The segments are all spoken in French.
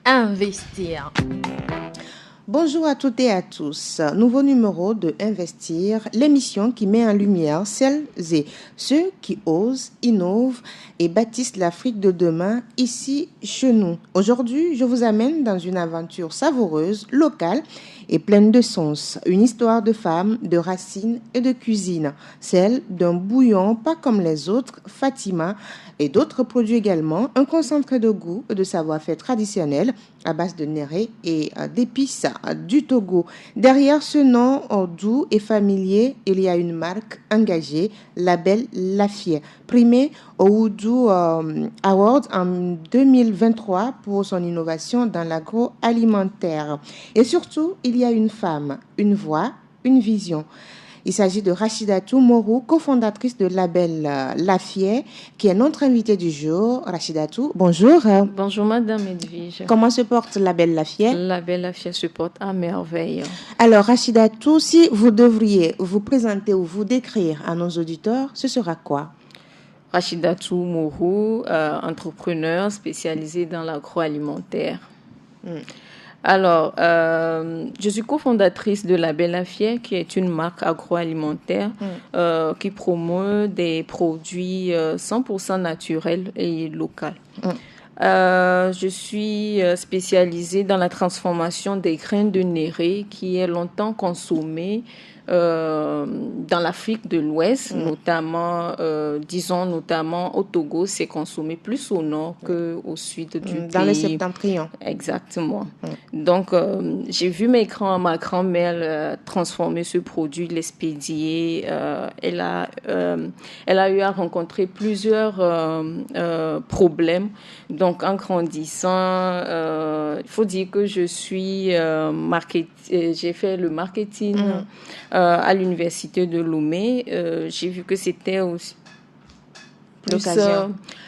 Investir. Bonjour à toutes et à tous. Nouveau numéro de Investir, l'émission qui met en lumière celles et ceux qui osent, innovent et bâtissent l'Afrique de demain ici chez nous. Aujourd'hui, je vous amène dans une aventure savoureuse, locale et pleine de sens. Une histoire de femmes, de racines et de cuisine. Celle d'un bouillon pas comme les autres, Fatima, et d'autres produits également. Un concentré de goût et de savoir-faire traditionnel à base de néré et d'épices du Togo. Derrière ce nom doux et familier, il y a une marque engagée, Label Lafié, primée au Woodou Award en 2023 pour son innovation dans l'agroalimentaire. Et surtout, il y a une femme, une voix, une vision. Il s'agit de Rachidatou Morou, cofondatrice de Label Lafié, qui est notre invitée du jour. Rachidatou, bonjour. Bonjour Madame Edwige. Comment se porte Label Lafié? Label Lafié se porte à merveille. Alors Rachidatou, si vous devriez vous présenter ou vous décrire à nos auditeurs, ce sera quoi? Rachidatou Morou, entrepreneur spécialisé dans l'agroalimentaire. Alors, je suis cofondatrice de Label Lafié, qui est une marque agroalimentaire qui promeut des produits 100% naturels et locaux. Je suis spécialisée dans la transformation des graines de néré qui est longtemps consommée dans l'Afrique de l'Ouest, notamment au Togo, c'est consommé plus au nord qu'au sud du pays. Dans le septentrion. Exactement. Donc, j'ai vu ma grand-mère transformer ce produit, l'expédier. Elle a eu à rencontrer plusieurs problèmes. Donc, en grandissant, il faut dire que je suis j'ai fait le marketing à l'université de Lomé. J'ai vu que c'était aussi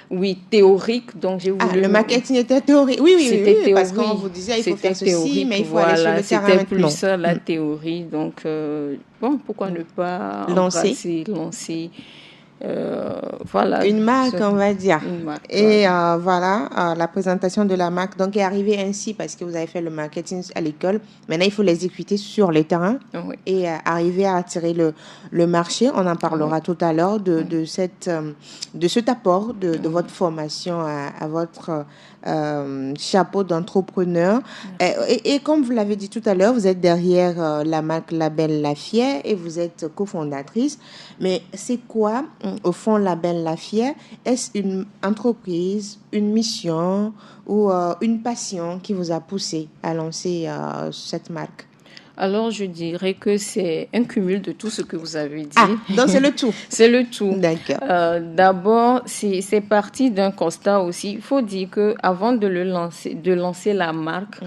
plus théorique, donc j'ai voulu... le marketing était théorique. Oui, théorique, parce qu'on vous disait il faut faire ceci, mais il faut aller sur le terrain maintenant. C'était plus la théorie, donc pourquoi ne pas lancer une marque, on va dire. Et la présentation de la marque donc est arrivée ainsi parce que vous avez fait le marketing à l'école. Maintenant, il faut l'exécuter sur le terrain et arriver à attirer le marché. On en parlera tout à l'heure de cet apport de votre formation à votre chapeau d'entrepreneur. Et comme vous l'avez dit tout à l'heure, vous êtes derrière la marque Label Lafié et vous êtes cofondatrice. Mais c'est quoi au fond Label Lafié? Est-ce une entreprise, une mission ou une passion qui vous a poussé à lancer cette marque? Alors, je dirais que c'est un cumul de tout ce que vous avez dit. Donc, c'est le tout. C'est le tout. D'accord. D'abord, c'est parti d'un constat aussi. Il faut dire qu'avant de lancer la marque,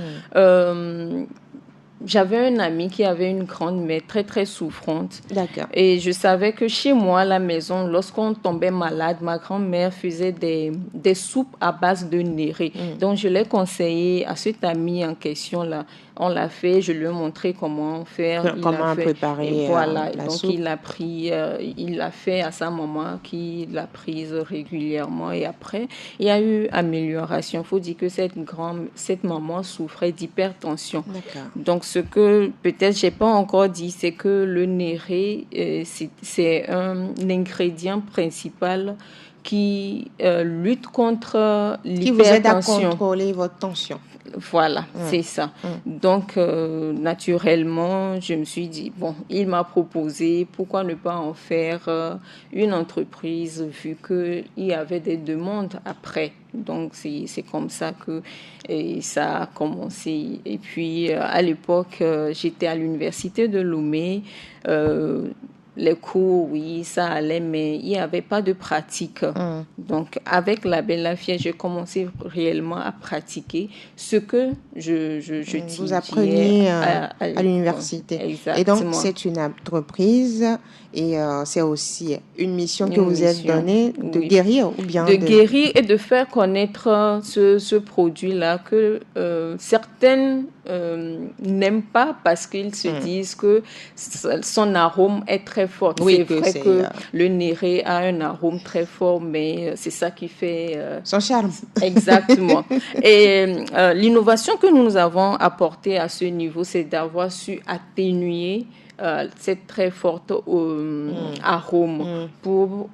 j'avais un ami qui avait une grand-mère très, très souffrante. D'accord. Et je savais que chez moi, à la maison, lorsqu'on tombait malade, ma grand-mère faisait des soupes à base de néré. Donc, je l'ai conseillé à cet ami en question-là. On l'a fait, je lui ai montré comment faire. Comment préparer la donc, soupe. Il l'a fait à sa maman qui l'a prise régulièrement. Et après, il y a eu amélioration. Il faut dire que cette maman souffrait d'hypertension. D'accord. Donc, ce que peut-être j'ai pas encore dit, c'est que le néré, c'est un ingrédient principal qui lutte contre l'hypertension. Qui vous aide à contrôler votre tension. Voilà, c'est ça. Donc, naturellement, je me suis dit, il m'a proposé, pourquoi ne pas en faire une entreprise, vu qu'il y avait des demandes après. Donc, c'est comme ça que ça a commencé. Et puis, à l'époque, j'étais à l'université de Lomé. Les cours, oui, ça allait, mais il n'y avait pas de pratique. Donc, avec Label Lafié, j'ai commencé réellement à pratiquer ce que je vous appreniez à l'université. Exactement. Et donc, c'est une entreprise et c'est aussi une mission que vous êtes donnée de guérir ou bien de guérir et de faire connaître ce produit-là que certaines n'aiment pas parce qu'ils se disent que son arôme est très très forte. Oui, c'est vrai que le néré a un arôme très fort, mais c'est ça qui fait... son charme. Exactement. Et l'innovation que nous avons apportée à ce niveau, c'est d'avoir su atténuer cette très forte arôme pour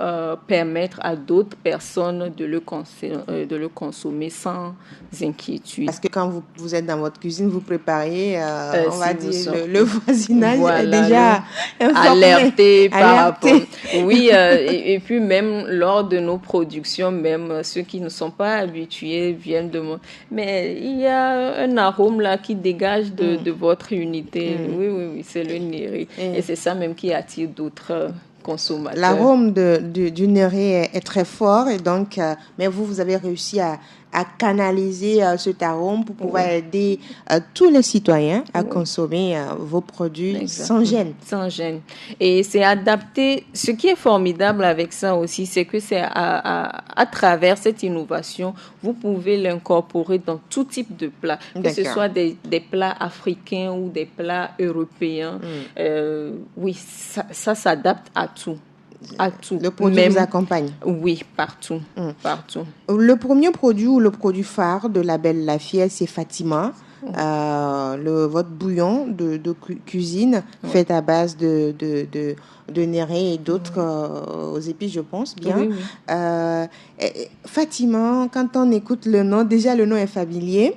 permettre à d'autres personnes de le consommer sans inquiétude. Parce que quand vous êtes dans votre cuisine, vous préparez, on va dire, le voisinage est déjà alerté par rapport. Oui, et puis même lors de nos productions, même ceux qui ne sont pas habitués viennent de moi. Mais il y a un arôme là qui dégage de votre unité. Oui, c'est le néré. Et c'est ça même qui attire d'autres consommateurs. L'arôme du néré est très fort, et donc, mais vous avez réussi à canaliser cet arôme pour pouvoir aider tous les citoyens à consommer vos produits sans gêne. Sans gêne. Et c'est adapté. Ce qui est formidable avec ça aussi, c'est que c'est à travers cette innovation, vous pouvez l'incorporer dans tout type de plats, que ce soit des plats africains ou des plats européens. Oui, ça s'adapte à tout. À tout. Le produit vous accompagne. Oui, partout. Partout. Le premier produit ou le produit phare de La Belle La Fière, c'est Fatima. Votre bouillon de cuisine fait à base de néré et d'autres aux épices, je pense bien. Fatima, quand on écoute le nom, déjà le nom est familier.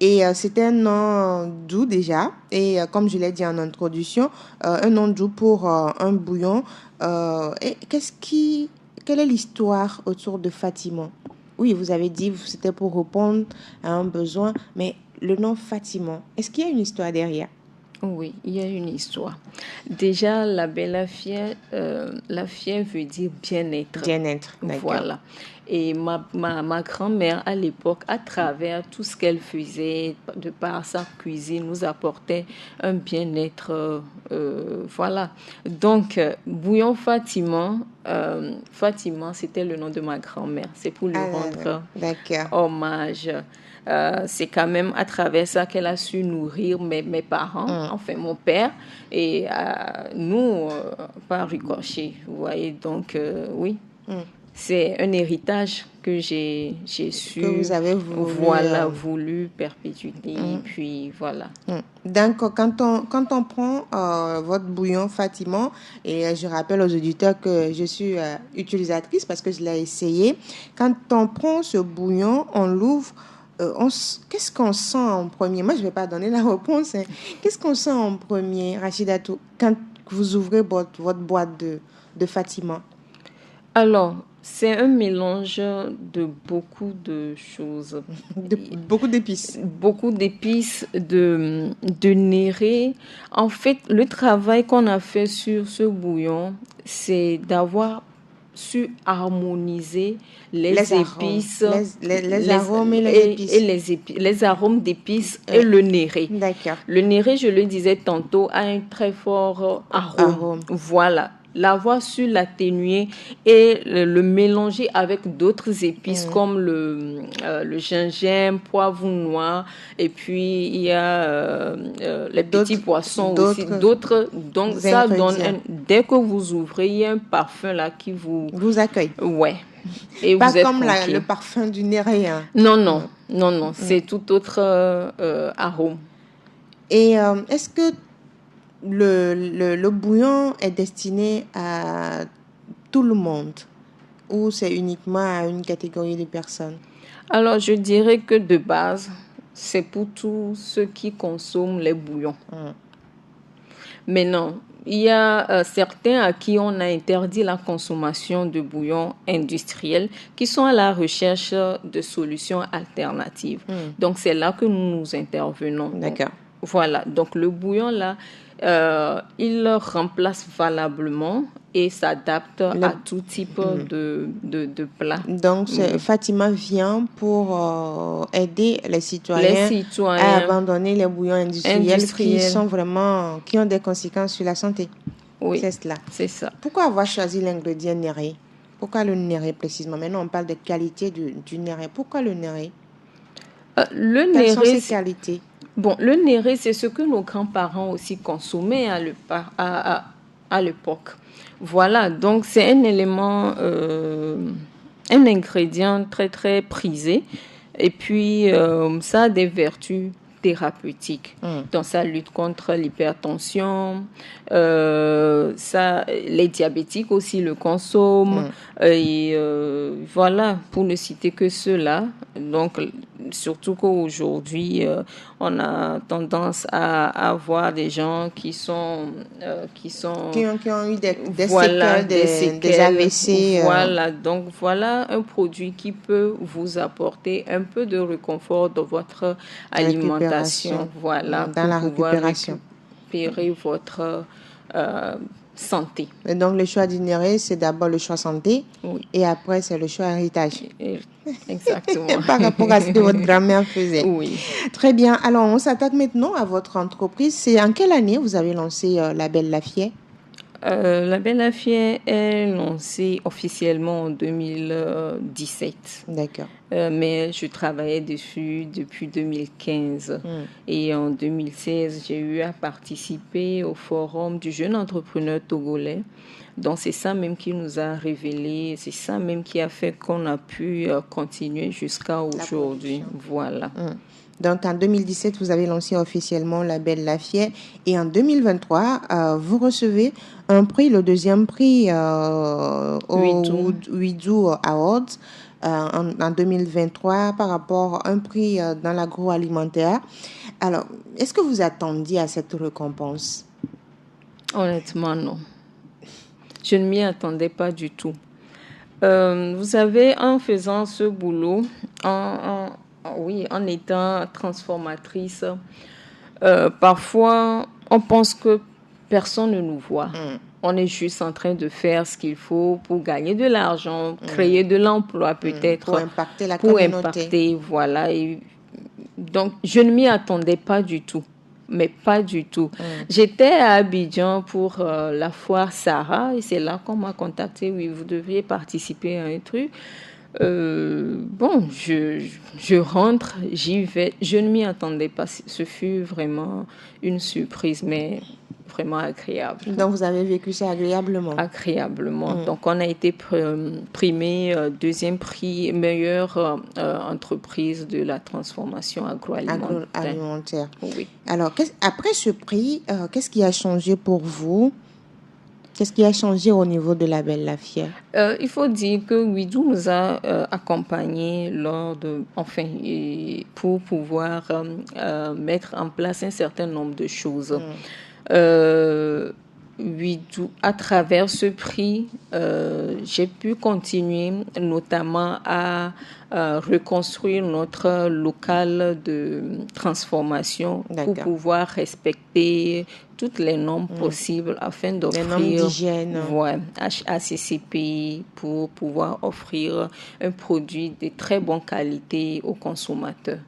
Et c'était un nom doux déjà. Et comme je l'ai dit en introduction, un nom doux pour un bouillon. Quelle est l'histoire autour de Fatima? Oui, vous avez dit que c'était pour répondre à un besoin, mais le nom Fatima, est-ce qu'il y a une histoire derrière? Oui, il y a une histoire. Déjà, La Belle La Fière veut dire bien-être. Bien-être, d'accord. Voilà. Et ma grand-mère, à l'époque, à travers tout ce qu'elle faisait, de par sa cuisine, nous apportait un bien-être. Voilà. Donc, bouillon Fatima, c'était le nom de ma grand-mère. C'est pour lui rendre hommage. C'est quand même à travers ça qu'elle a su nourrir mes parents, enfin mon père, et nous, par ricochet. Vous voyez, donc oui. C'est un héritage que j'ai su, que vous avez voulu perpétuer, puis voilà. Donc, quand on prend votre bouillon Fatima, et je rappelle aux auditeurs que je suis utilisatrice parce que je l'ai essayé, quand on prend ce bouillon, on l'ouvre, qu'est-ce qu'on sent en premier? Moi, je ne vais pas donner la réponse. Qu'est-ce qu'on sent en premier, Rachidatou, quand vous ouvrez votre boîte de Fatima? Alors, c'est un mélange de beaucoup de choses. Beaucoup d'épices. Beaucoup d'épices, de néré. En fait, le travail qu'on a fait sur ce bouillon, c'est d'avoir su harmoniser les épices, les arômes et les épices. Les arômes d'épices et le néré. D'accord. Le néré, je le disais tantôt, a un très fort arôme. Voilà. L'avoir su l'atténuer et le mélanger avec d'autres épices comme le gingembre, poivre noir, et puis il y a les petits poissons aussi, d'autres. Donc ça donne, dès que vous ouvrez, il y a un parfum là qui vous accueille. Ouais. Et pas vous êtes comme le parfum du néré. Non, c'est tout autre arôme. Et est-ce que le bouillon est destiné à tout le monde ou c'est uniquement à une catégorie de personnes? Alors, je dirais que de base, c'est pour tous ceux qui consomment les bouillons. Mais non, il y a certains à qui on a interdit la consommation de bouillons industriels qui sont à la recherche de solutions alternatives. Donc, c'est là que nous intervenons. D'accord. Voilà, donc le bouillon là, il remplace valablement et s'adapte à tout type de plat. Donc, Fatima vient pour aider les citoyens à abandonner les bouillons industriels qui ont des conséquences sur la santé. Oui, c'est cela. C'est ça. Pourquoi avoir choisi l'ingrédient néré? Pourquoi le néré précisément? Maintenant, on parle de qualité du néré. Pourquoi le néré? Quelles sont ses qualités? Bon, le néré, c'est ce que nos grands-parents aussi consommaient à l'époque. Voilà, donc c'est un élément, un ingrédient très très prisé. Et puis, ça a des vertus thérapeutiques. Donc, ça lutte contre l'hypertension. Les diabétiques aussi le consomment. Et voilà, pour ne citer que ceux-là. Donc, surtout qu'aujourd'hui, on a tendance à avoir des gens qui ont eu des voilà, séquelles, des AVC. Voilà, donc voilà un produit qui peut vous apporter un peu de réconfort dans votre alimentation. Voilà, dans la récupération. Récupérer votre santé. Et donc, le choix d'ignorer, c'est d'abord le choix santé, et après, c'est le choix héritage. Exactement. Par rapport à ce que votre grand-mère faisait. Oui. Très bien. Alors, on s'attaque maintenant à votre entreprise. C'est en quelle année vous avez lancé La Belle Lafière? La Belle Lafière est lancée officiellement en 2017. D'accord. Mais je travaillais dessus depuis 2015. Et en 2016, j'ai eu à participer au forum du jeune entrepreneur togolais. Donc, c'est ça même qui nous a révélé, c'est ça même qui a fait qu'on a pu continuer jusqu'à aujourd'hui. Voilà. Donc, en 2017, vous avez lancé officiellement La Belle Lafière. Et en 2023, vous recevez un prix, le deuxième prix au Huidou Awards en 2023 par rapport à un prix dans l'agroalimentaire. Alors, est-ce que vous attendiez à cette récompense? Honnêtement, non. Je ne m'y attendais pas du tout. Vous savez, en faisant ce boulot, en étant transformatrice, parfois, on pense que personne ne nous voit. On est juste en train de faire ce qu'il faut pour gagner de l'argent, créer de l'emploi peut-être. Pour impacter la communauté. Voilà. Et donc, je ne m'y attendais pas du tout. Mais pas du tout. J'étais à Abidjan pour la foire Sarah et c'est là qu'on m'a contacté. Oui, vous devriez participer à un truc. Je rentre, j'y vais. Je ne m'y attendais pas. Ce fut vraiment une surprise, mais vraiment agréable. Donc, vous avez vécu ça agréablement? Agréablement. Donc, on a été primé deuxième prix, meilleure entreprise de la transformation agroalimentaire. Oui. Alors, après ce prix, qu'est-ce qui a changé pour vous? Qu'est-ce qui a changé au niveau de La Belle Lafière? Il faut dire que Huidou nous a accompagnés pour pouvoir mettre en place un certain nombre de choses. Huidou, à travers ce prix, j'ai pu continuer notamment à reconstruire notre local de transformation pour pouvoir respecter toutes les normes possibles afin d'offrir les normes d'hygiène. HACCP pour pouvoir offrir un produit de très bonne qualité aux consommateurs.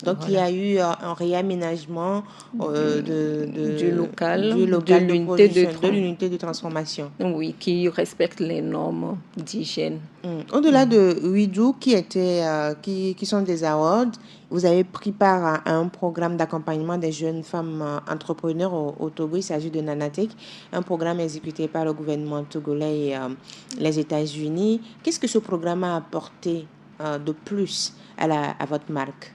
Donc, il y a eu un réaménagement du local, de l'unité de transformation. Oui, qui respecte les normes d'hygiène. Au-delà de Huidou, qui sont des awards, vous avez pris part à un programme d'accompagnement des jeunes femmes entrepreneurs au Togo. Il s'agit de Nanatech, un programme exécuté par le gouvernement togolais et les États-Unis. Qu'est-ce que ce programme a apporté de plus à votre marque?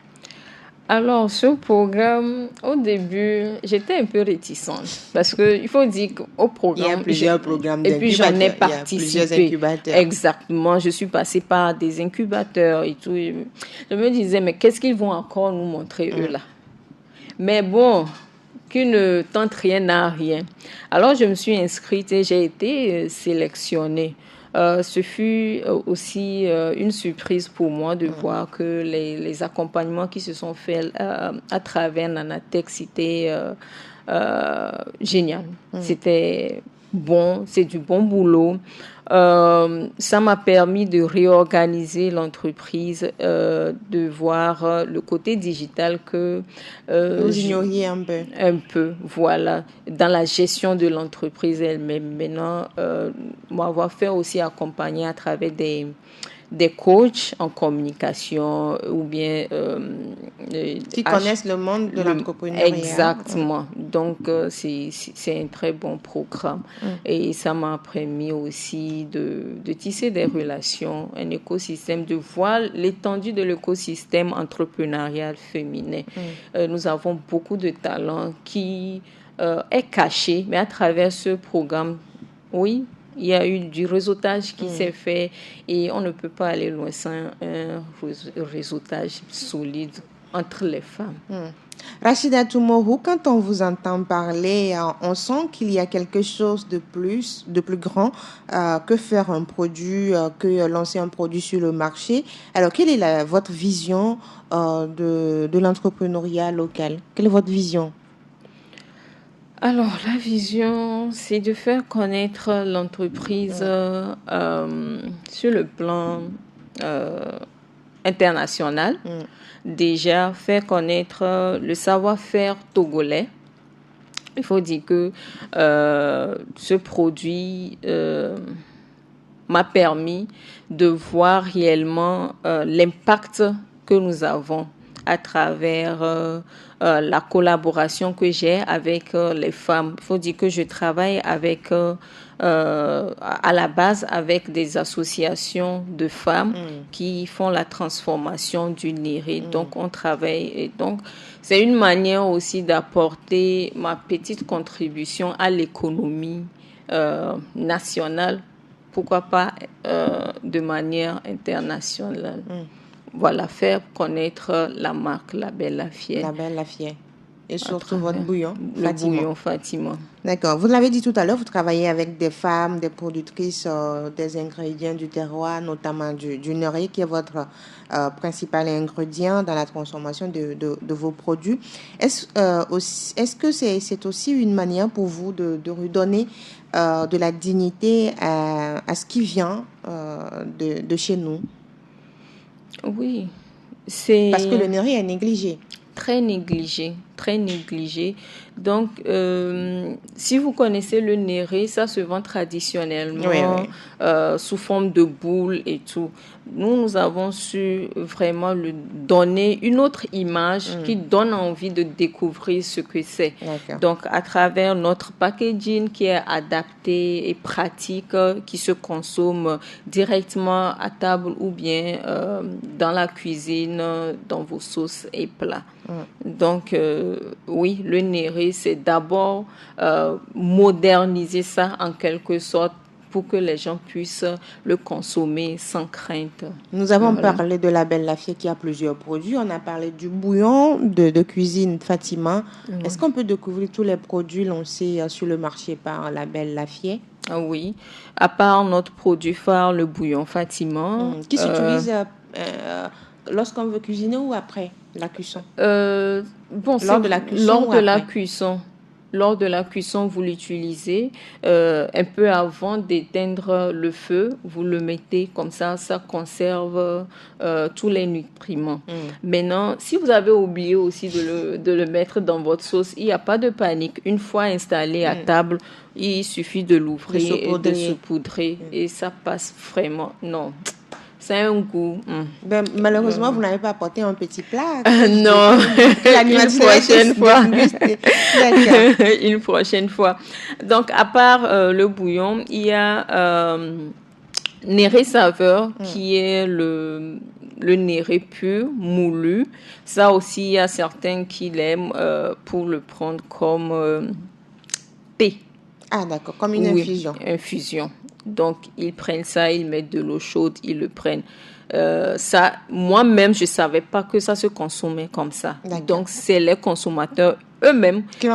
Alors, ce programme, au début, j'étais un peu réticente parce qu'il faut dire qu'au programme... Il y a plusieurs programmes d'incubateurs. Et puis, j'en ai participé. Il y a plusieurs incubateurs. Exactement. Je suis passée par des incubateurs et tout. Je me disais, mais qu'est-ce qu'ils vont encore nous montrer, eux, là? Mais bon, qui ne tente rien n'a rien. Alors, je me suis inscrite et j'ai été sélectionnée. Ce fut aussi une surprise pour moi de voir que les accompagnements qui se sont faits à travers Nanatech, c'était génial. C'était bon, c'est du bon boulot. Ça m'a permis de réorganiser l'entreprise, de voir le côté digital que vous ignoriez un peu. Un peu, voilà, dans la gestion de l'entreprise elle-même. Maintenant, m'avoir fait aussi accompagner à travers des coachs en communication ou bien qui connaissent le monde de l'entrepreneuriat. Exactement. Donc, c'est un très bon programme. Et ça m'a permis aussi de tisser des relations, un écosystème, de voir l'étendue de l'écosystème entrepreneurial féminin. Nous avons beaucoup de talents qui est caché, mais à travers ce programme, oui, il y a eu du réseautage qui s'est fait et on ne peut pas aller loin sans un réseautage solide entre les femmes. Rachidatou Morhou, quand on vous entend parler, on sent qu'il y a quelque chose de plus grand que faire un produit, que lancer un produit sur le marché. Alors, quelle est votre vision de l'entrepreneuriat local? Quelle est votre vision? Alors, la vision, c'est de faire connaître l'entreprise sur le plan international. Déjà, faire connaître le savoir-faire togolais. Il faut dire que ce produit m'a permis de voir réellement l'impact que nous avons à travers la collaboration que j'ai avec les femmes. Il faut dire que je travaille avec, à la base avec des associations de femmes qui font la transformation du néré. Donc, on travaille. Et donc, c'est une manière aussi d'apporter ma petite contribution à l'économie nationale. Pourquoi pas de manière internationale. Voilà, faire connaître la marque La Belle Lafière. La Belle Lafière. Et surtout votre bouillon, le bouillon Fatima. D'accord. Vous l'avez dit tout à l'heure, vous travaillez avec des femmes, des productrices des ingrédients du terroir, notamment du néré, qui est votre principal ingrédient dans la transformation de vos produits. Est-ce que c'est aussi une manière pour vous de redonner de la dignité à ce qui vient de chez nous? Oui. Parce que le néré est négligé. Très négligé, très négligé. Donc, si vous connaissez le néré, ça se vend traditionnellement sous forme de boules et tout. Nous avons su vraiment lui donner une autre image qui donne envie de découvrir ce que c'est. Donc, à travers notre packaging qui est adapté et pratique, qui se consomme directement à table ou bien dans la cuisine, dans vos sauces et plats. Donc, oui, le néré, c'est d'abord moderniser ça en quelque sorte pour que les gens puissent le consommer sans crainte. Nous avons parlé de La Belle Lafière qui a plusieurs produits. On a parlé du bouillon de cuisine Fatima. Est-ce qu'on peut découvrir tous les produits lancés sur le marché par La Belle Lafière? Oui, à part notre produit phare, le bouillon Fatima. Qui s'utilise lorsqu'on veut cuisiner ou après la cuisson? Lors de la cuisson. Lors de la cuisson, vous l'utilisez un peu avant d'éteindre le feu. Vous le mettez comme ça conserve tous les nutriments. Maintenant, si vous avez oublié aussi de le mettre dans votre sauce, il n'y a pas de panique. Une fois installé à table, il suffit de l'ouvrir et de saupoudrer. Et ça passe vraiment. Non. C'est un goût. Malheureusement, vous n'avez pas apporté un petit plat. Non, une prochaine fois. Donc, à part le bouillon, il y a néré saveur qui est le néré pur, moulu. Ça aussi, il y a certains qui l'aiment pour le prendre comme thé. Ah, d'accord, comme une infusion. Infusion. Donc, ils prennent ça, ils mettent de l'eau chaude, ils le prennent. Ça, moi-même, je ne savais pas que ça se consommait comme ça. Donc, c'est les consommateurs eux-mêmes qui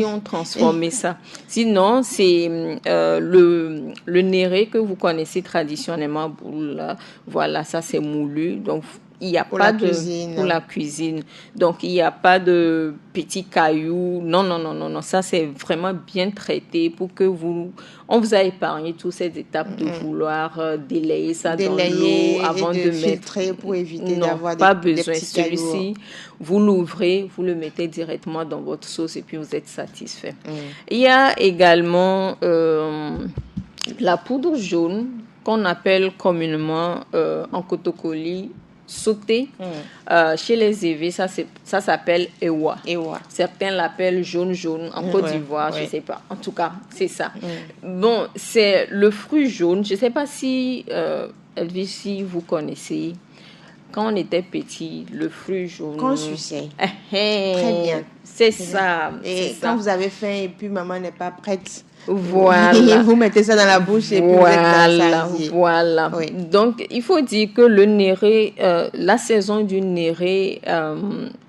ont transformé ça. Sinon, c'est le néré que vous connaissez traditionnellement. Voilà, ça, c'est moulu. Donc, il n'y a pas de pour la cuisine. Donc, il n'y a pas de petits cailloux. Non. Ça, c'est vraiment bien traité pour que on vous a épargné toutes ces étapes de vouloir délayer ça dans l'eau avant de filtrer pour éviter d'avoir pas besoin. Celui-ci, vous l'ouvrez, vous le mettez directement dans votre sauce et puis vous êtes satisfait. Il y a également la poudre jaune qu'on appelle communément en Kotokoli sauté. Chez les Évés, ça s'appelle Ewa. Certains l'appellent jaune en Côte d'Ivoire, je ne sais pas. En tout cas, c'est ça. Bon, c'est le fruit jaune. Je ne sais pas si, Elvis, si vous connaissez. Quand on était petit, le fruit jaune. Qu'on suçait. Très bien. C'est ça. Et c'est quand ça. vous avez faim et puis maman n'est pas prête, Voilà. vous mettez ça dans la bouche et puis vous êtes rassasié. Voilà. Oui. Donc, il faut dire que le néré, la saison du néré,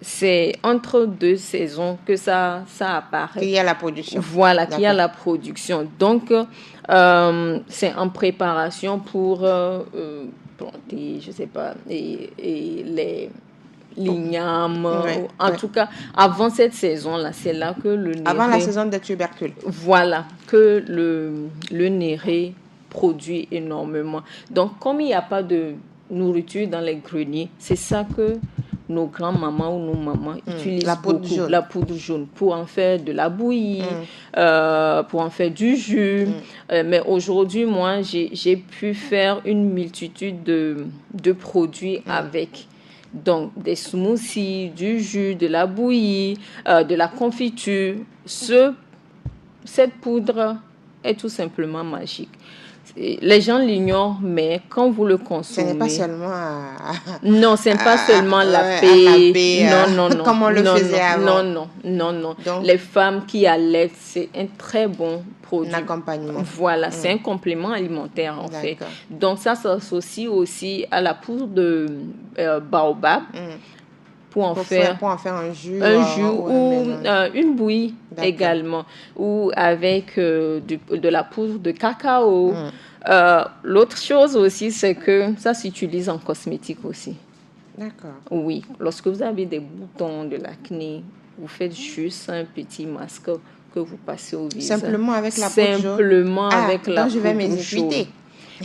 c'est entre 2 saisons que ça apparaît. Qu'il y a la production. Voilà, qu'il y a la production. Donc, c'est en préparation pour planter, je ne sais pas, et l'ignames. En tout cas, avant cette saison-là, c'est là que le néré... Avant la saison des tubercules. Voilà, que le néré produit énormément. Donc, comme il n'y a pas de nourriture dans les greniers, c'est ça que nos grands-mamans ou nos mamans utilisent beaucoup. La poudre jaune, pour en faire de la bouillie, pour en faire du jus. Mais aujourd'hui, moi, j'ai pu faire une multitude de produits avec. Donc, des smoothies, du jus, de la bouillie, de la confiture. Cette poudre est tout simplement magique. Les gens l'ignorent, mais quand vous le consommez... Ce n'est pas seulement Non, ce n'est pas seulement la paix. Non. Comme on le faisait avant. Non. Donc, les femmes qui allaitent, c'est un très bon produit. Un accompagnement. Voilà, c'est un complément alimentaire, en fait. Donc, ça s'associe aussi à la poudre de baobab. Pour en faire un jus. Ou une bouillie également. Ou avec de la poudre de cacao. L'autre chose aussi, c'est que ça s'utilise en cosmétique aussi. D'accord. Oui, lorsque vous avez des boutons, de l'acné, vous faites juste un petit masque que vous passez au visage. Simplement avec la poudre jaune. Simplement avec la poudre jaune. Je vais m'exécuter.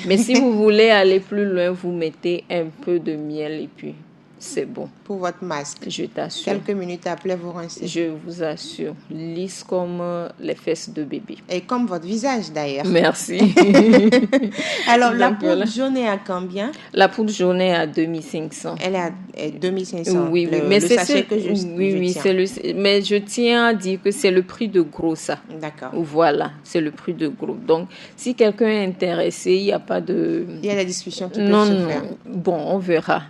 Mais si vous voulez aller plus loin, vous mettez un peu de miel et puis c'est bon. Pour votre masque. Je t'assure. Quelques minutes après, vous rincez. Je vous assure. Lisse comme les fesses de bébé. Et comme votre visage d'ailleurs. Merci. Alors, donc, la poudre jaune est à combien? La poudre jaune est à 2500. Elle est à 2500. Oui, mais c'est sachet que je tiens. Mais je tiens à dire que c'est le prix de gros, ça. D'accord. Voilà, c'est le prix de gros. Donc, si quelqu'un est intéressé, il n'y a pas de... Il y a des discussions qui peuvent se faire. Bon, on verra.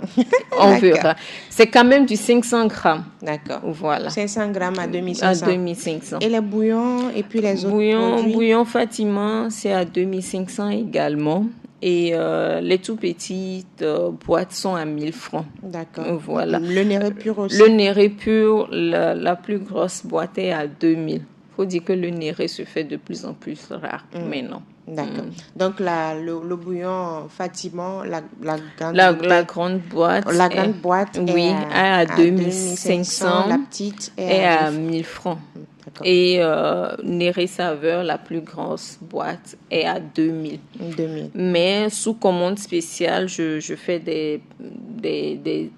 On verra. C'est quand même du 500 grammes. D'accord. Voilà. 500 grammes à 2500. À 2500. Et les bouillons et puis les autres produits? Bouillon Fatima, c'est à 2500 également. Et les tout petites boîtes sont à 1000 francs. D'accord. Voilà. Le néré pur aussi? Le néré pur, la plus grosse boîte est à 2000. Il faut dire que le néré se fait de plus en plus rare maintenant. D'accord. Donc, le bouillon Fatima, la grande boîte. La grande boîte est à 2500. La petite est à 1000 francs. D'accord. Et Néré Saveur, la plus grosse boîte, est à 2000. Mais sous commande spéciale, je fais des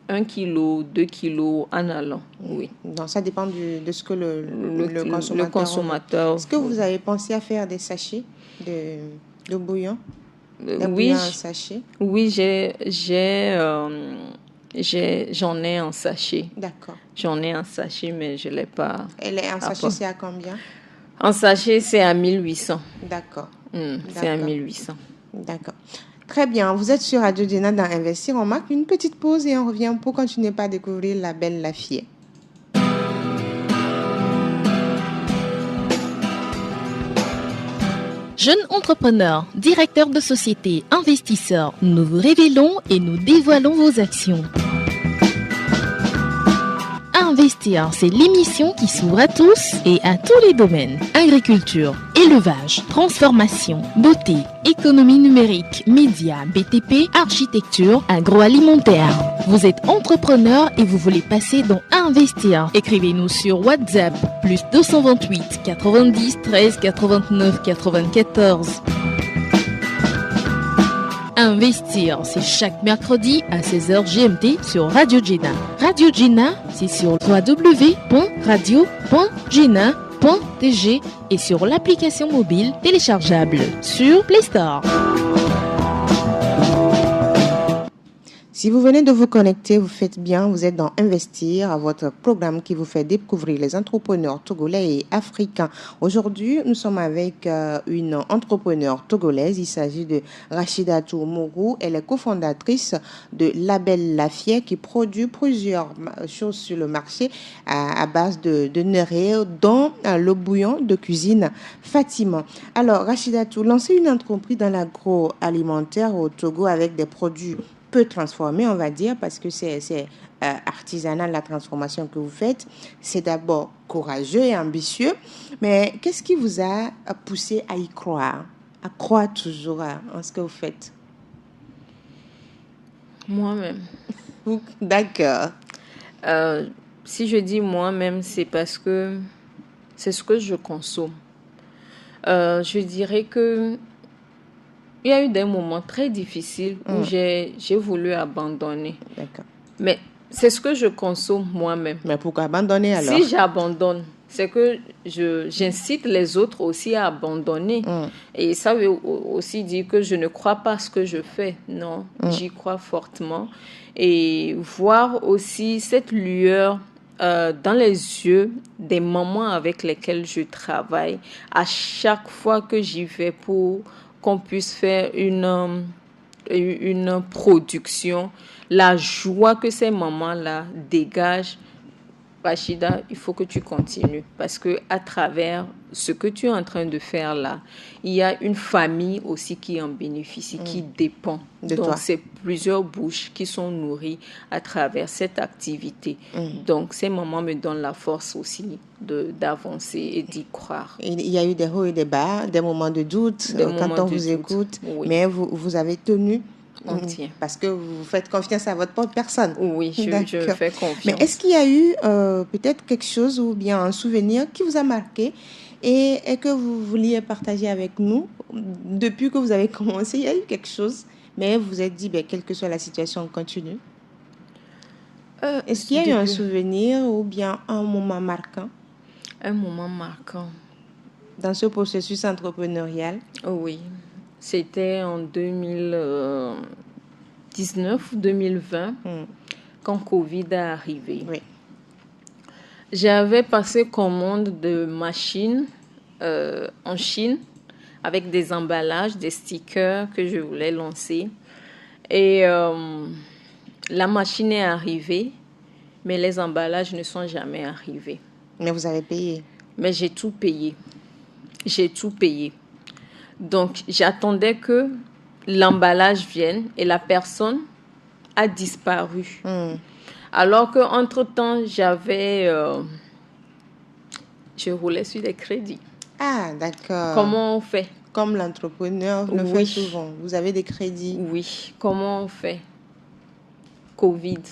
1 kg, 2 kg en allant. Oui. Donc, ça dépend de ce que le consommateur. Est-ce que vous avez pensé à faire des sachets de bouillon? Bouillons en sachet? Oui, j'en ai en sachet. D'accord. J'en ai en sachet, mais je ne l'ai pas. Et en sachet, c'est à combien? En sachet, c'est à 1800. D'accord. C'est à 1800. D'accord. Très bien. Vous êtes sur Radio Djena dans Investir. On marque une petite pause et on revient pour continuer par découvrir la belle Lafayette. Jeunes entrepreneurs, directeurs de société, investisseurs, nous vous révélons et nous dévoilons vos actions. Investir, c'est l'émission qui s'ouvre à tous et à tous les domaines. Agriculture, élevage, transformation, beauté, économie numérique, médias, BTP, architecture, agroalimentaire. Vous êtes entrepreneur et vous voulez passer dans Investir. Écrivez-nous sur WhatsApp, plus 228 90 13 89 94. Investir, c'est chaque mercredi à 16h GMT sur Radio Djena. Radio Djena, c'est sur www.radio.djena.tg et sur l'application mobile téléchargeable sur Play Store. Si vous venez de vous connecter, vous faites bien, vous êtes dans Investir, à votre programme qui vous fait découvrir les entrepreneurs togolais et africains. Aujourd'hui, nous sommes avec une entrepreneure togolaise. Il s'agit de Rachidatou Mourou. Elle est cofondatrice de Label Lafié qui produit plusieurs choses sur le marché à base de néré, dont le bouillon de cuisine Fatima. Alors, Rachidatou, lancer une entreprise dans l'agroalimentaire au Togo avec des produits peu transformés, on va dire, parce que c'est artisanal la transformation que vous faites. C'est d'abord courageux et ambitieux, mais qu'est-ce qui vous a poussé à y croire, à croire toujours en ce que vous faites? Moi-même. D'accord. Si je dis moi-même, c'est parce que c'est ce que je consomme. Je dirais que il y a eu des moments très difficiles où j'ai voulu abandonner. D'accord. Mais c'est ce que je consomme moi-même. Mais pourquoi abandonner alors? Si j'abandonne, c'est que j'incite les autres aussi à abandonner. Et ça veut aussi dire que je ne crois pas à ce que je fais. Non, j'y crois fortement. Et voir aussi cette lueur dans les yeux des mamans avec lesquelles je travaille à chaque fois que j'y vais pour qu'on puisse faire une production, la joie que ces mamans-là dégagent. Rachida, il faut que tu continues parce que à travers ce que tu es en train de faire là, il y a une famille aussi qui en bénéficie, qui dépend. Donc, c'est plusieurs bouches qui sont nourries à travers cette activité. Donc, ces mamans me donnent la force aussi d'avancer et d'y croire. Il y a eu des hauts et des bas, des moments de doute quand on vous écoute, mais vous avez tenu. Parce que vous faites confiance à votre propre personne. Oui, je fais confiance. Mais est-ce qu'il y a eu peut-être quelque chose ou bien un souvenir qui vous a marqué et que vous vouliez partager avec nous depuis que vous avez commencé? Il y a eu quelque chose, mais vous vous êtes dit, quelle que soit la situation, on continue. Est-ce qu'il y a eu un souvenir ou bien un moment marquant? Un moment marquant. Dans ce processus entrepreneurial? Oui. C'était en 2019 ou 2020, quand Covid est arrivé. Oui. J'avais passé commande de machines en Chine avec des emballages, des stickers que je voulais lancer. Et la machine est arrivée, mais les emballages ne sont jamais arrivés. Mais vous avez payé? Mais j'ai tout payé. J'ai tout payé. Donc, j'attendais que l'emballage vienne et la personne a disparu. Alors qu'entre-temps, je roulais sur des crédits. Ah, d'accord. Comment on fait? Comme l'entrepreneur le fait souvent. Vous avez des crédits? Oui. Comment on fait? Covid.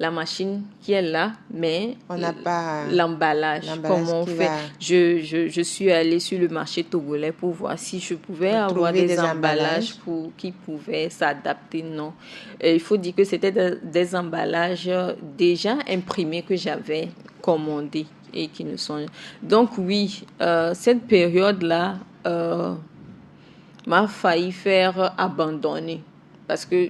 La machine qui est là, mais on n'a pas l'emballage. Comment on fait? Je suis allée sur le marché togolais pour voir si je pouvais avoir des emballages qui pouvaient s'adapter. Non. Il faut dire que c'était des emballages déjà imprimés que j'avais commandés et qui ne sont... Donc oui, cette période-là m'a failli faire abandonner parce que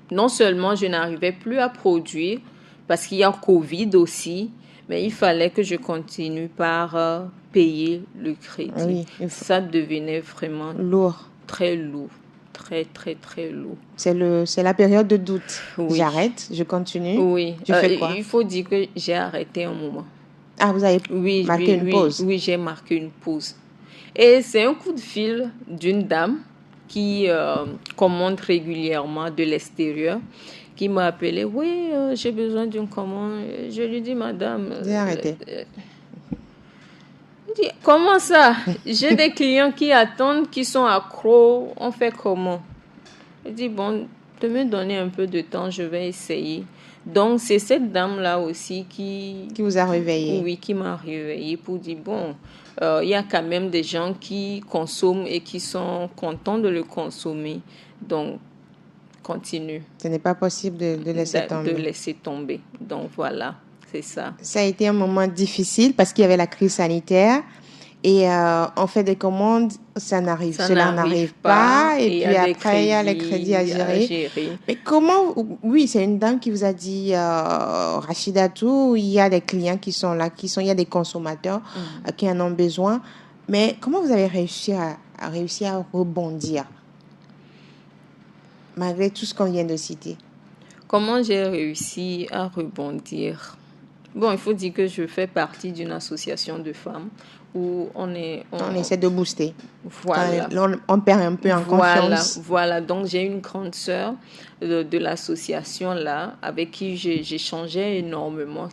non seulement je n'arrivais plus à produire, parce qu'il y a Covid aussi, mais il fallait que je continue par payer le crédit. Oui, ça devenait vraiment lourd. Très lourd. Très, très, très lourd. C'est la période de doute. Oui. J'arrête, je continue. Oui. Je fais quoi? Il faut dire que j'ai arrêté un moment. Ah, vous avez marqué une pause? Oui, j'ai marqué une pause. Et c'est un coup de fil d'une dame qui commande régulièrement de l'extérieur, qui m'a appelé. Oui, j'ai besoin d'une commande. Je lui dis, madame... J'ai arrêté. Dit, comment ça? J'ai des clients qui attendent, qui sont accros. On fait comment? Je dis, bon, de me donner un peu de temps, je vais essayer. Donc, c'est cette dame-là aussi qui vous a réveillé. Oui, qui m'a réveillée pour dire, bon... il y a quand même des gens qui consomment et qui sont contents de le consommer. Donc, continue. Ce n'est pas possible de laisser tomber. De laisser tomber. Donc, voilà, c'est ça. Ça a été un moment difficile parce qu'il y avait la crise sanitaire et on fait des commandes, cela n'arrive pas. Et puis après, il y a les crédits à gérer. Mais comment, oui, c'est une dame qui vous a dit, Rachidatou, il y a des clients qui sont là, il y a des consommateurs qui en ont besoin. Mais comment vous avez réussi à rebondir malgré tout ce qu'on vient de citer? Comment j'ai réussi à rebondir? Bon, il faut dire que je fais partie d'une association de femmes où on essaie de booster. Voilà. On perd un peu en confiance. Voilà. Donc, j'ai une grande sœur de l'association là, avec qui j'échangeais énormément,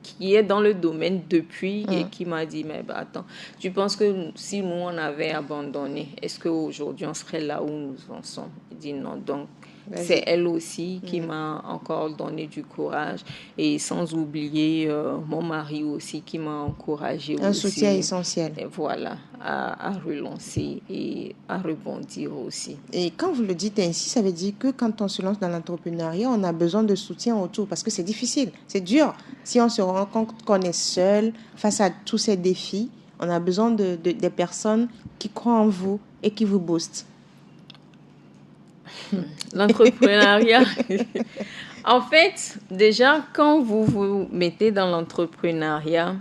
qui est dans le domaine depuis et qui m'a dit, mais attends, tu penses que si nous, on avait abandonné, est-ce qu'aujourd'hui, on serait là où nous en sommes? Il dit non. Donc, c'est elle aussi qui m'a encore donné du courage, et sans oublier mon mari aussi qui m'a encouragé un aussi. Soutien essentiel. Et voilà, à relancer et à rebondir aussi. Et quand vous le dites ainsi, ça veut dire que quand on se lance dans l'entrepreneuriat, on a besoin de soutien autour parce que c'est difficile, c'est dur. Si on se rend compte qu'on est seul face à tous ces défis, on a besoin des personnes qui croient en vous et qui vous boostent. L'entrepreneuriat. En fait, déjà, quand vous vous mettez dans l'entrepreneuriat,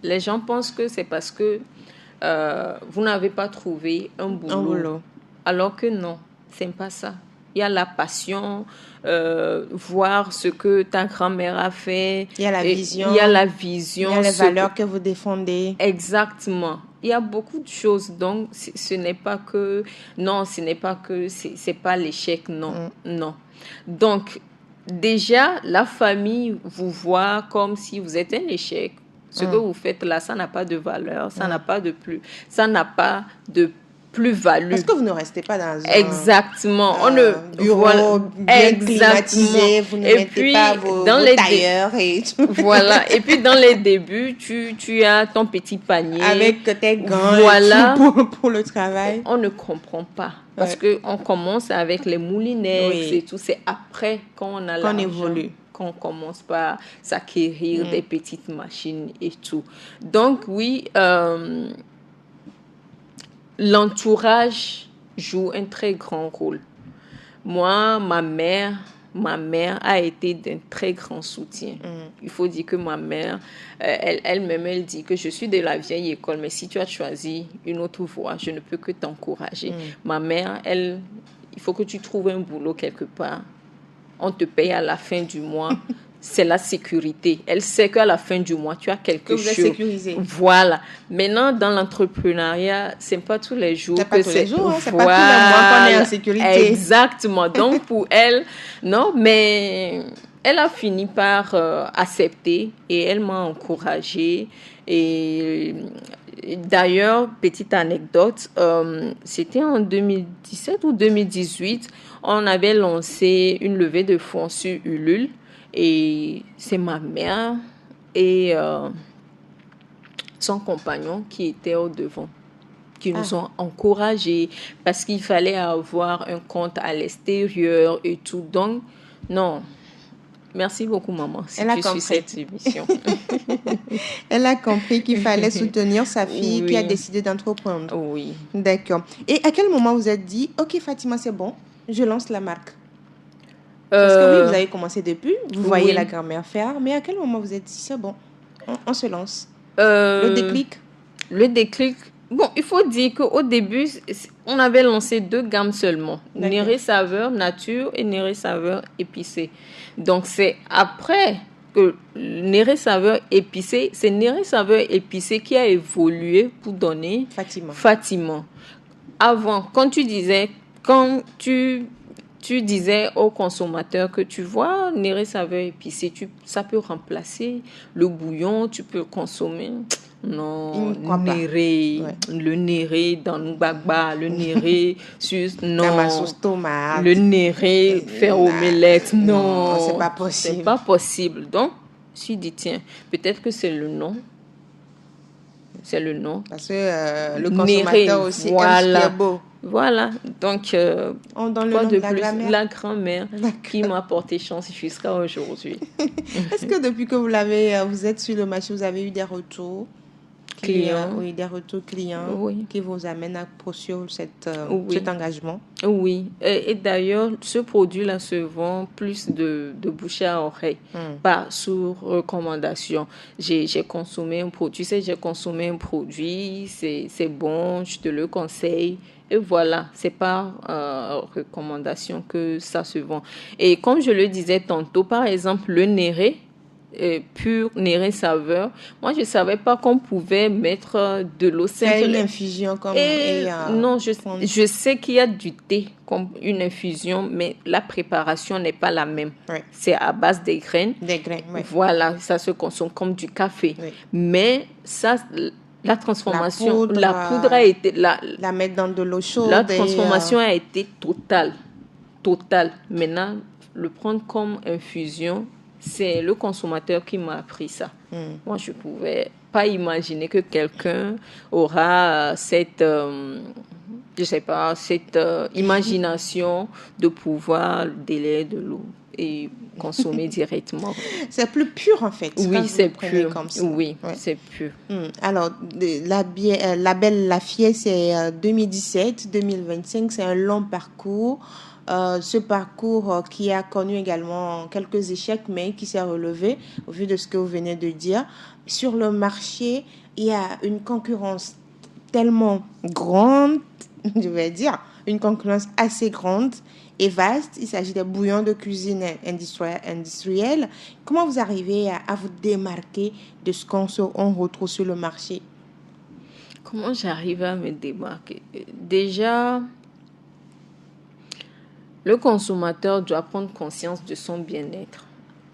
les gens pensent que c'est parce que vous n'avez pas trouvé un boulot. Alors que non, c'est pas ça. Il y a la passion, voir ce que ta grand-mère a fait. Il y a la vision. Il y a la vision. Il y a les valeurs que vous défendez. Exactement. Il y a beaucoup de choses. Donc, ce n'est pas que... Non, ce n'est pas que... C'est pas l'échec, non. Non. Donc, déjà, la famille vous voit comme si vous êtes un échec. Ce que vous faites là, ça n'a pas de valeur. Ça n'a pas de plus... Ça n'a pas de plus-value. Parce que vous ne restez pas dans un exactement. bureau bien climatisé, vous ne mettez pas vos tailleurs et tout. Voilà. Et puis, dans les débuts, tu as ton petit panier. Avec tes gants pour le travail. On ne comprend pas. Parce qu'on commence avec les moulinex et tout. C'est après qu'on a l'argent. Évolue. Qu'on commence par s'acquérir des petites machines et tout. Donc, oui... l'entourage joue un très grand rôle. Moi, ma mère a été d'un très grand soutien. Il faut dire que ma mère, elle-même, elle dit que je suis de la vieille école, mais si tu as choisi une autre voie, je ne peux que t'encourager. Ma mère, il faut que tu trouves un boulot quelque part. On te paye à la fin du mois. C'est la sécurité. Elle sait qu'à la fin du mois, tu as quelque chose. Vous êtes sécurisé. Voilà. Maintenant, dans l'entrepreneuriat, c'est pas tous les jours que c'est. C'est pas tous les jours, c'est pas tous les mois qu'on est en sécurité. Exactement. Donc, pour elle, non, mais elle a fini par accepter et elle m'a encouragée. Et d'ailleurs, petite anecdote, c'était en 2017 ou 2018, on avait lancé une levée de fonds sur Ulule. Et c'est ma mère et son compagnon qui étaient au devant, qui nous ont encouragés parce qu'il fallait avoir un compte à l'extérieur et tout. Donc, non. Merci beaucoup, maman, si tu suis cette émission. Elle a compris qu'il fallait soutenir sa fille qui a décidé d'entreprendre. Oui. D'accord. Et à quel moment vous êtes dit, OK, Fatima, c'est bon, je lance la marque? Parce que oui, vous avez commencé depuis, vous voyez la grand-mère faire, mais à quel moment vous êtes dit, c'est bon, on se lance? Le déclic, bon, il faut dire qu'au début, on avait lancé 2 gammes seulement. Néré saveur nature et Néré saveur épicé. Donc, c'est après que Néré saveur épicé, c'est Néré saveur épicé qui a évolué pour donner Fatima. Avant, quand tu disais aux consommateurs que tu vois, Néré saveur épicé, ça peut remplacer le bouillon, tu peux consommer. Non, Néré, le Néré dans Ngbagba, le Néré dans ma sauce tomate, le Néré faire omelette, non, c'est pas possible. C'est pas possible. Donc, je me suis dit, tiens, peut-être que c'est le nom. C'est le nom. Parce que le consommateur aussi aime ce qui est beau. Voilà, donc on donne le nom de la grand-mère qui m'a porté chance jusqu'à aujourd'hui. Est-ce que depuis que vous êtes sur le marché, vous avez eu des retours? clients. Oui, des retours clients qui vous amènent à poursuivre cet engagement. Oui, et d'ailleurs, ce produit-là se vend plus de bouche à oreille, pas sous recommandation. J'ai consommé un produit, c'est bon, je te le conseille. Et voilà, c'est par recommandation que ça se vend. Et comme je le disais tantôt, par exemple, le néré, pur néré saveur. Moi, je ne savais pas qu'on pouvait mettre de l'eau simple. C'est une infusion comme... Non, je sais qu'il y a du thé comme une infusion, mais la préparation n'est pas la même. Oui. C'est à base des graines. Des graines, oui. Voilà, ça se consomme comme du café. Oui. Mais ça... La transformation, la poudre a été... La mettre dans de l'eau chaude. La transformation a été totale. Maintenant, le prendre comme infusion, c'est le consommateur qui m'a appris ça. Moi, je ne pouvais pas imaginer que quelqu'un aura cette imagination de pouvoir délayer de l'eau et consommer directement. C'est plus pur en fait. Oui, c'est pur. Comme ça. Oui, c'est pur. Alors, Label Lafié, c'est 2017-2025, c'est un long parcours. Ce parcours qui a connu également quelques échecs, mais qui s'est relevé au vu de ce que vous venez de dire. Sur le marché, il y a une concurrence tellement grande, je vais dire, une concurrence assez grande et vaste. Il s'agit des bouillons de cuisine industrielle. Comment vous arrivez à vous démarquer de ce qu'on retrouve sur le marché? Comment j'arrive à me démarquer? Déjà, le consommateur doit prendre conscience de son bien-être.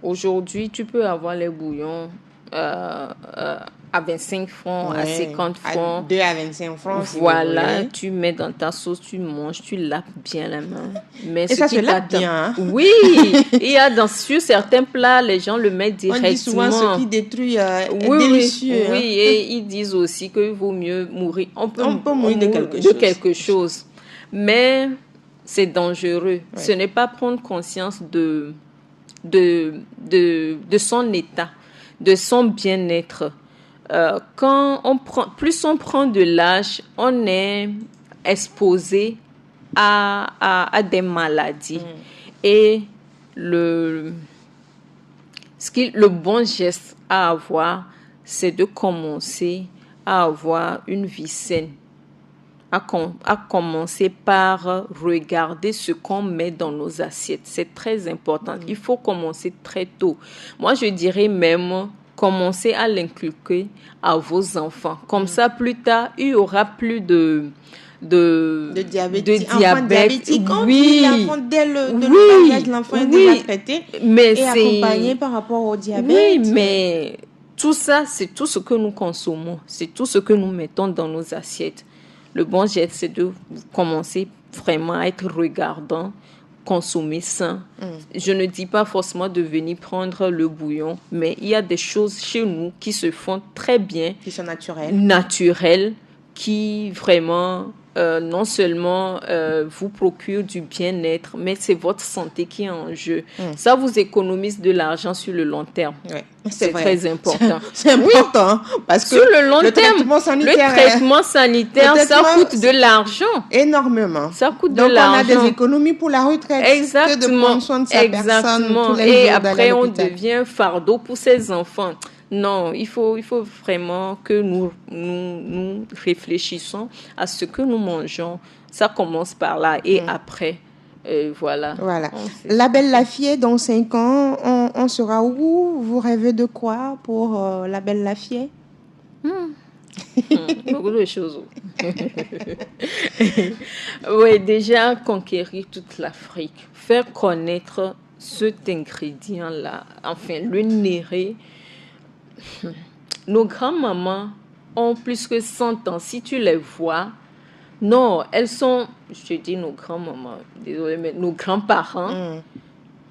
Aujourd'hui, tu peux avoir les bouillons à 25 francs, à 50 francs. 2 à 25 francs. Voilà, tu mets dans ta sauce, tu manges, tu laves bien la main. Mais et ça se lave bien. Hein? Oui, il y a sur certains plats, les gens le mettent directement. On dit souvent ce qui détruit est délicieux. Oui, et ils disent aussi qu'il vaut mieux mourir. On peut mourir de quelque chose. Mais c'est dangereux. Ouais. Ce n'est pas prendre conscience de son état, de son bien-être. Plus on prend de l'âge, on est exposé à des maladies. Et le bon geste à avoir, c'est de commencer à avoir une vie saine. À commencer par regarder ce qu'on met dans nos assiettes. C'est très important. Il faut commencer très tôt. Moi, je dirais même commencer à l'inculquer à vos enfants. Comme ça, plus tard, il y aura plus de diabète. Oui. Dès le bas âge, l'enfant est déjà traité et accompagné par rapport au diabète. Oui, mais tout ça, c'est tout ce que nous consommons. C'est tout ce que nous mettons dans nos assiettes. Le bon geste, c'est de commencer vraiment à être regardant, consommer sain. Je ne dis pas forcément de venir prendre le bouillon, mais il y a des choses chez nous qui se font très bien. Qui sont naturelles, qui vraiment, non seulement vous procurent du bien-être, mais c'est votre santé qui est en jeu. Ça vous économise de l'argent sur le long terme. Ouais. C'est très important. C'est important parce que sur le long terme, le traitement sanitaire, ça coûte de l'argent. Énormément. Ça coûte de l'argent. Donc, on a des économies pour la retraite. Exactement. Que de prendre soin de sa personne tous les Et jours après, on devient un fardeau pour ses enfants. Non, il faut vraiment que nous réfléchissons à ce que nous mangeons. Ça commence par là et après... voilà. Label Lafié, dans 5 ans, on sera où? Vous rêvez de quoi pour Label Lafié? Beaucoup de choses. Oui, déjà conquérir toute l'Afrique, faire connaître cet ingrédient-là, enfin le néré. Nos grands-mamans ont plus que 100 ans. Si tu les vois, non, elles sont, je dis nos grands-mamans, désolé, mais nos grands-parents,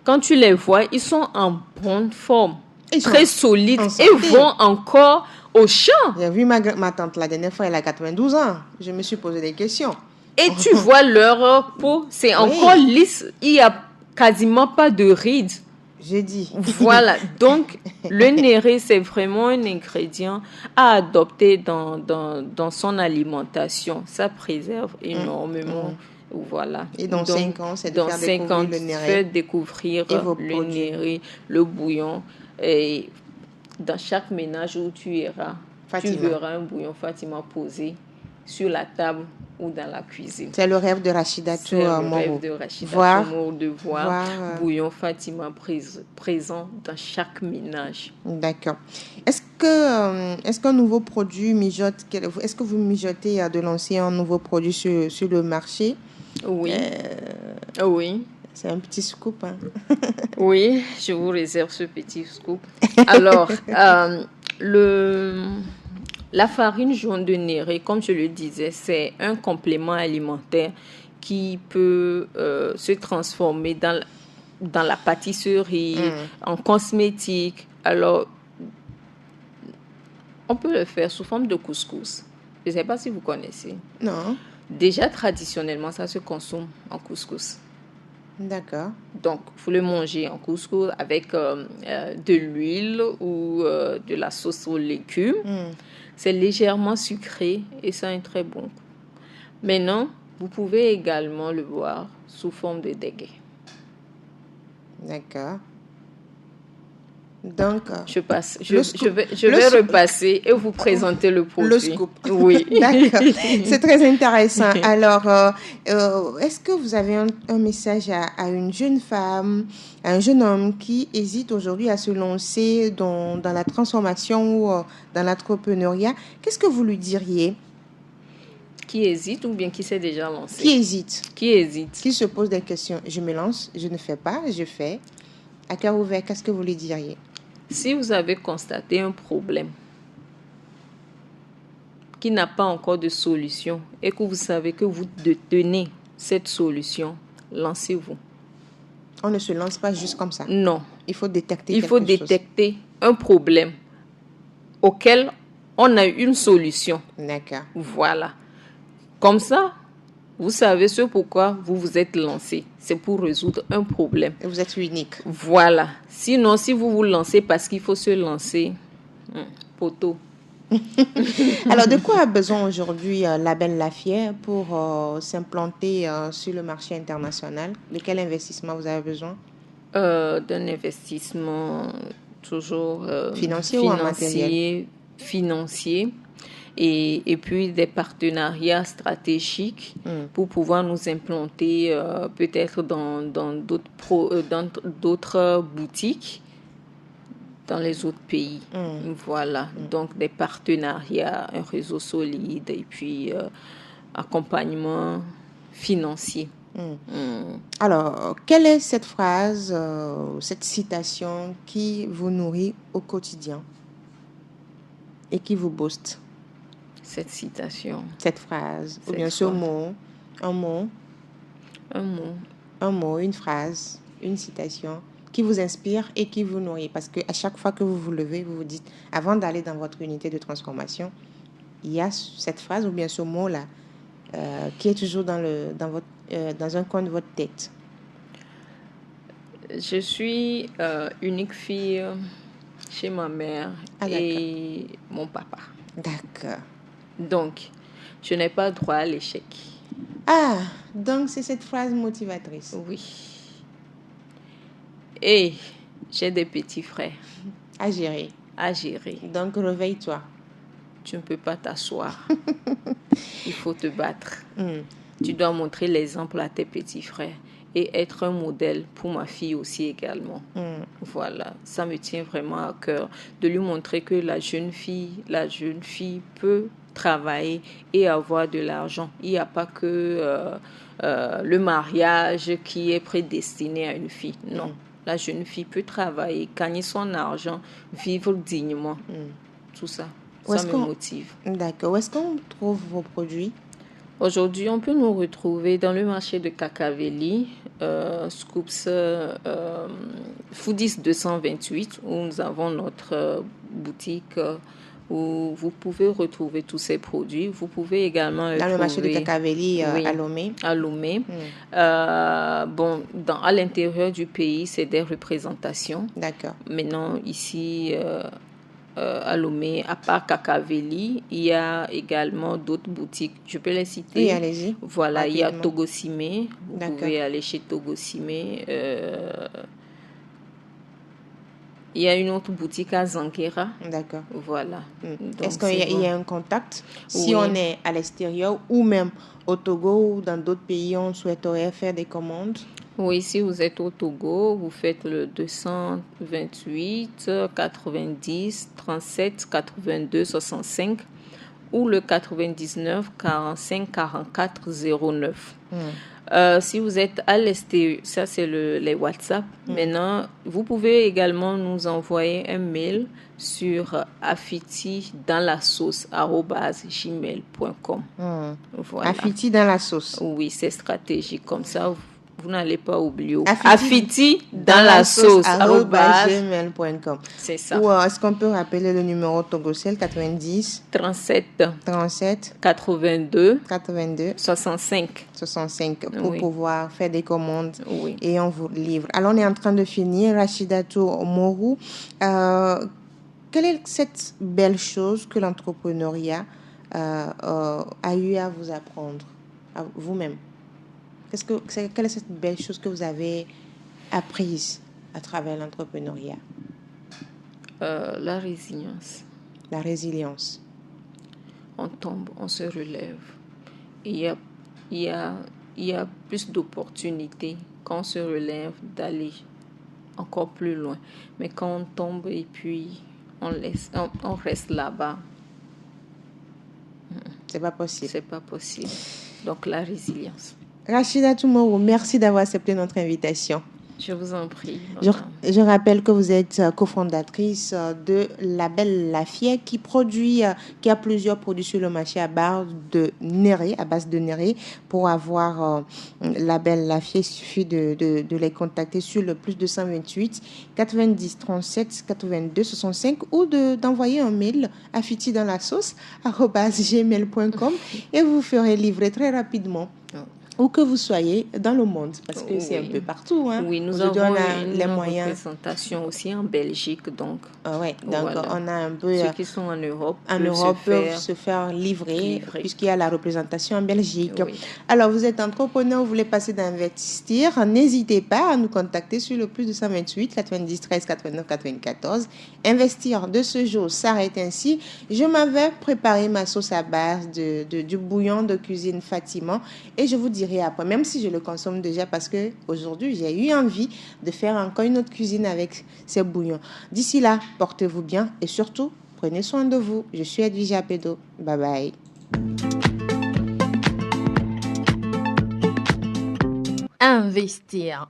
quand tu les vois, ils sont en bonne forme, très solides, et vont encore au champ. J'ai vu ma tante la dernière fois, elle a 92 ans. Je me suis posé des questions. Et tu vois leur peau, c'est encore lisse, il n'y a quasiment pas de rides. J'ai dit. Voilà, donc le néré, c'est vraiment un ingrédient à adopter dans son alimentation. Ça préserve énormément. Voilà. Et dans 5 ans, c'est de dans faire 5 découvrir ans, le néré. faire découvrir et vos le produits. néré, le bouillon. Et dans chaque ménage où tu iras, Fatima. tu verras un bouillon Fatima posé sur la table ou dans la cuisine. C'est le rêve de Rachidatou C'est le Moro. rêve de Rachidatou Moro de voir bouillon Fatima présent dans chaque ménage. D'accord. Est-ce qu'un nouveau produit mijote, est-ce que vous mijotez de lancer un nouveau produit sur le marché? Oui. Oui. C'est un petit scoop. Hein? Oui, je vous réserve ce petit scoop. Alors, la farine jaune de néré, comme je le disais, c'est un complément alimentaire qui peut se transformer dans la pâtisserie, en cosmétique. Alors, on peut le faire sous forme de couscous. Je ne sais pas si vous connaissez. Non. Déjà, traditionnellement, ça se consomme en couscous. D'accord. Donc, il faut le manger en couscous avec de l'huile ou de la sauce aux légumes. C'est légèrement sucré et ça a un très bon goût. Maintenant, vous pouvez également le boire sous forme de dégué. D'accord. Donc, je vais repasser et vous présenter le produit. Le scoop. Oui. D'accord. C'est très intéressant. Alors, est-ce que vous avez un message à une jeune femme, à un jeune homme qui hésite aujourd'hui à se lancer dans la transformation ou dans l'entrepreneuriat? Qu'est-ce que vous lui diriez? Qui hésite ou bien qui s'est déjà lancé? Qui hésite. Qui hésite. Qui se pose des questions. Je me lance, je ne fais pas, je fais. À cœur ouvert, qu'est-ce que vous lui diriez? Si vous avez constaté un problème qui n'a pas encore de solution et que vous savez que vous tenez cette solution, lancez-vous. On ne se lance pas juste comme ça. Non. Il faut détecter Il faut détecter un problème auquel on a une solution. D'accord. Voilà. Comme ça, vous savez ce pourquoi vous vous êtes lancé. C'est pour résoudre un problème. Et vous êtes unique. Voilà. Sinon, si vous vous lancez parce qu'il faut se lancer, poteau. Alors, de quoi a besoin aujourd'hui la Belle Lafière pour s'implanter sur le marché international? De quel investissement vous avez besoin? D'un investissement toujours financier ou en matériel? Financier. Et puis des partenariats stratégiques pour pouvoir nous implanter peut-être dans d'autres boutiques dans les autres pays. Voilà, donc des partenariats, un réseau solide et puis accompagnement financier. Alors, quelle est cette phrase, cette citation qui vous nourrit au quotidien et qui vous booste? Cette citation. Cette phrase, ou bien ce mot, un mot, une phrase, une citation qui vous inspire et qui vous nourrit. Parce qu'à chaque fois que vous vous levez, vous vous dites, avant d'aller dans votre unité de transformation, il y a cette phrase ou bien ce mot-là qui est toujours dans un coin de votre tête. Je suis unique fille chez ma mère et mon papa. D'accord. Donc, je n'ai pas droit à l'échec. Ah, donc c'est cette phrase motivatrice. Oui. Et j'ai des petits frères. À gérer. Donc, réveille-toi. Tu ne peux pas t'asseoir. Il faut te battre. Tu dois montrer l'exemple à tes petits frères et être un modèle pour ma fille aussi également. Voilà, ça me tient vraiment à cœur de lui montrer que la jeune fille peut travailler et avoir de l'argent. Il n'y a pas que le mariage qui est prédestiné à une fille. Non, la jeune fille peut travailler, gagner son argent, vivre dignement. Tout ça, ça me motive. D'accord. Où est-ce qu'on trouve vos produits? Aujourd'hui, on peut nous retrouver dans le marché de Kakaveli, Scoops Foodies 228, où nous avons notre boutique où vous pouvez retrouver tous ces produits. Vous pouvez également dans le marché de Kakaveli à Lomé. À Lomé. À l'intérieur du pays, c'est des représentations. D'accord. Maintenant, ici, à Lomé, à part Kakaveli, il y a également d'autres boutiques. Je peux les citer. Oui, allez-y. Voilà, rapidement. Il y a Togosime. Vous pouvez aller chez Togosime. Il y a une autre boutique à Zanguera. D'accord. Voilà. Donc, est-ce qu'il y a un contact? Si on est à l'extérieur ou même au Togo ou dans d'autres pays, on souhaiterait faire des commandes? Oui, si vous êtes au Togo, vous faites le 228 90 37 82 65 ou le 99 45 44 09. Si vous êtes à l'extérieur, ça c'est les WhatsApp. Maintenant, vous pouvez également nous envoyer un mail sur afiti@gmail.com. Voilà. Afiti dans la sauce. Oui, c'est stratégique comme ça. Vous n'allez pas oublier. Afiti dans la sauce @gmail.com. C'est ça. Ou est-ce qu'on peut rappeler le numéro Togocel 90 37 82 65 pour pouvoir faire des commandes et on vous livre. Alors on est en train de finir. Rachidatou Morou, quelle est cette belle chose que l'entrepreneuriat a eu à vous apprendre, à vous-même? Quelle est cette belle chose que vous avez apprise à travers l'entrepreneuriat? La résilience. La résilience. On tombe, on se relève. Il y a plus d'opportunités quand on se relève d'aller encore plus loin. Mais quand on tombe et puis on reste là-bas, c'est pas possible. C'est pas possible. Donc la résilience. Rachidatou Morou, merci d'avoir accepté notre invitation. Je vous en prie. Je rappelle que vous êtes cofondatrice de Label Lafière qui a plusieurs produits sur le marché à base de néré. Pour avoir Label Lafière, il suffit de les contacter sur le plus 228 90 37 82 65 ou d'envoyer un mail à fiti-dans-la-sauce@gmail.com et vous ferez livrer très rapidement. Où que vous soyez dans le monde, parce que c'est un peu partout. Oui, nous avons les moyens. Représentation aussi en Belgique, donc. Donc voilà. On a un peu. Ceux qui sont en Europe. Peuvent se faire livrer. Puisqu'il y a la représentation en Belgique. Alors, vous êtes entrepreneur, vous voulez passer d'investir, n'hésitez pas à nous contacter sur le plus 228 90 13 89 94. Investir de ce jour s'arrête ainsi. Je m'avais préparé ma sauce à base du bouillon de cuisine Fatima et je vous dirai après, même si je le consomme déjà parce que aujourd'hui j'ai eu envie de faire encore une autre cuisine avec ces bouillons. D'ici là, portez-vous bien et surtout, prenez soin de vous. Je suis Edwige Apedo. Bye bye. Investir.